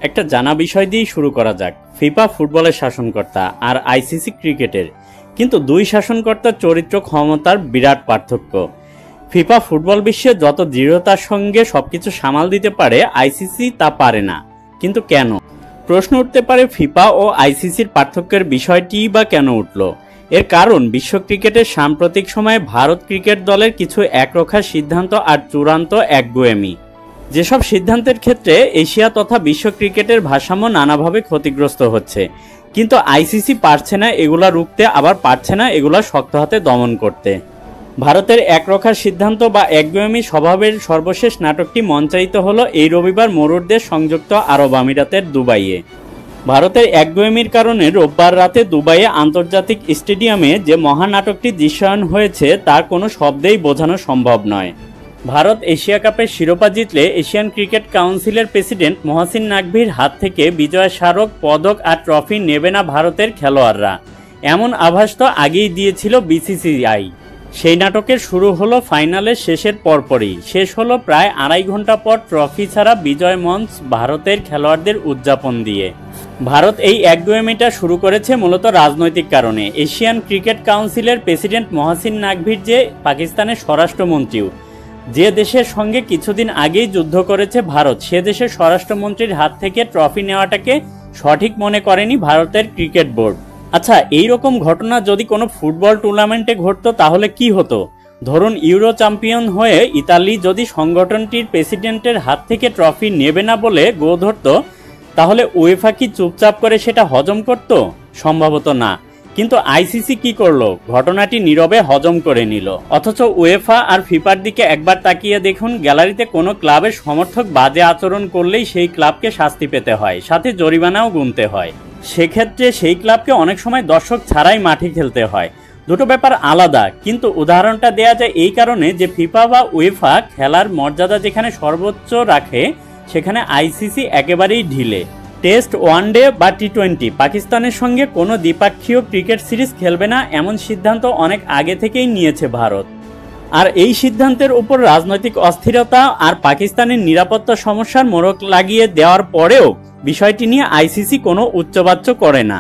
একটা জানা বিষয় দিয়েই শুরু করা যাক। ফিফা ফুটবলের শাসনকর্তা আর আইসিসি ক্রিকেটের, কিন্তু দুই শাসনকর্তার চরিত্র ক্ষমতার বিরাট পার্থক্য। ফিফা ফুটবল বিশ্বে যত দৃঢ়তার সঙ্গে সবকিছু সামাল দিতে পারে, আইসিসি তা পারে না। কিন্তু কেন? প্রশ্ন উঠতে পারে ফিফা ও আইসিসির পার্থক্যের বিষয়টি বা কেন উঠল। এর কারণ বিশ্ব ক্রিকেটের সাম্প্রতিক সময়ে ভারত ক্রিকেট দলের কিছু একরোখা সিদ্ধান্ত আর চূড়ান্ত একগুঁয়েমি। যেসব সিদ্ধান্তের ক্ষেত্রে এশিয়া তথা বিশ্ব ক্রিকেটের ভারসাম্য নানাভাবে ক্ষতিগ্রস্ত হচ্ছে, কিন্তু আইসিসি পারছে না এগুলা রুখতে, আবার পারছে না এগুলা শক্ত হাতে দমন করতে। ভারতের একরোখা সিদ্ধান্ত বা একগুঁয়েমি স্বভাবের সর্বশেষ নাটকটি মঞ্চায়িত হলো এই রবিবার মরুর দেশ সংযুক্ত আরব আমিরাতের দুবাইয়ে। ভারতের একগুঁয়েমির কারণে রোববার রাতে দুবাইয়ে আন্তর্জাতিক স্টেডিয়ামে যে মহানাটকটি দৃশ্যায়ন হয়েছে তার কোনো শব্দেই বোঝানো সম্ভব নয়। ভারত এশিয়া কাপের শিরোপা জিতলে এশিয়ান ক্রিকেট কাউন্সিলের প্রেসিডেন্ট মহসিন নাকভির হাত থেকে বিজয় স্মারক, পদক আর ট্রফি নেবে না ভারতের খেলোয়াড়রা, এমন আভাস তো আগেই দিয়েছিল বিসিসিআই। সেই নাটকের শুরু হলো ফাইনালের শেষের পরপরই। শেষ হলো প্রায় 2.5 ঘন্টা পর ট্রফি ছাড়া বিজয় মঞ্চ ভারতের খেলোয়াড়দের উদযাপন দিয়ে। ভারত এই একগুঁয়েমিটা শুরু করেছে মূলত রাজনৈতিক কারণে। এশিয়ান ক্রিকেট কাউন্সিলের প্রেসিডেন্ট মহসিন নাকভির যে পাকিস্তানের স্বরাষ্ট্রমন্ত্রীও, যে দেশের সঙ্গে কিছুদিন আগেই যুদ্ধ করেছে ভারত, সে দেশের স্বরাষ্ট্রমন্ত্রীর হাত থেকে ট্রফি নেওয়াটাকে সঠিক মনে করেনি ভারতের ক্রিকেট বোর্ড। আচ্ছা, এইরকম ঘটনা যদি কোনো ফুটবল টুর্নামেন্টে ঘটতো তাহলে কি হতো? ধরুন ইউরো চ্যাম্পিয়ন হয়ে ইতালি যদি সংগঠনটির প্রেসিডেন্টের হাত থেকে ট্রফি নেবে না বলে গো ধরত, তাহলে উয়েফা কি চুপচাপ করে সেটা হজম করত? সম্ভবত না। কিন্তু আইসিসি কি করলো? ঘটনাটি নীরবে হজম করে নিল। অথচ উয়েফা আর ফিফার দিকে একবার তাকিয়ে দেখুন, গ্যালারিতে কোনো ক্লাবের সমর্থক বাজে আচরণ করলেই সেই ক্লাবকে শাস্তি পেতে হয়, সাথে জরিমানাও গুনতে হয়। সেক্ষেত্রে সেই ক্লাবকে অনেক সময় দর্শক ছাড়াই মাঠে খেলতে হয়। দুটো ব্যাপার আলাদা, কিন্তু উদাহরণটা দেয়া যায় এই কারণে যে ফিফা বা উয়েফা খেলার মর্যাদা যেখানে সর্বোচ্চ রাখে, সেখানে আইসিসি একেবারেই ঢিলে। টেস্ট, ওয়ানডে বা টি20 পাকিস্তানের সঙ্গে কোনো দ্বিপাক্ষীয় ক্রিকেট সিরিজ খেলবে না, এমন সিদ্ধান্ত অনেক আগে থেকেই নিয়েছে ভারত। আর এই সিদ্ধান্তের উপর রাজনৈতিক অস্থিরতা আর পাকিস্তানের নিরাপত্তা সমস্যার মোড়ক লাগিয়ে দেওয়ার পরেও বিষয়টি নিয়ে আইসিসি কোনো উচ্চবাচ্য করে না।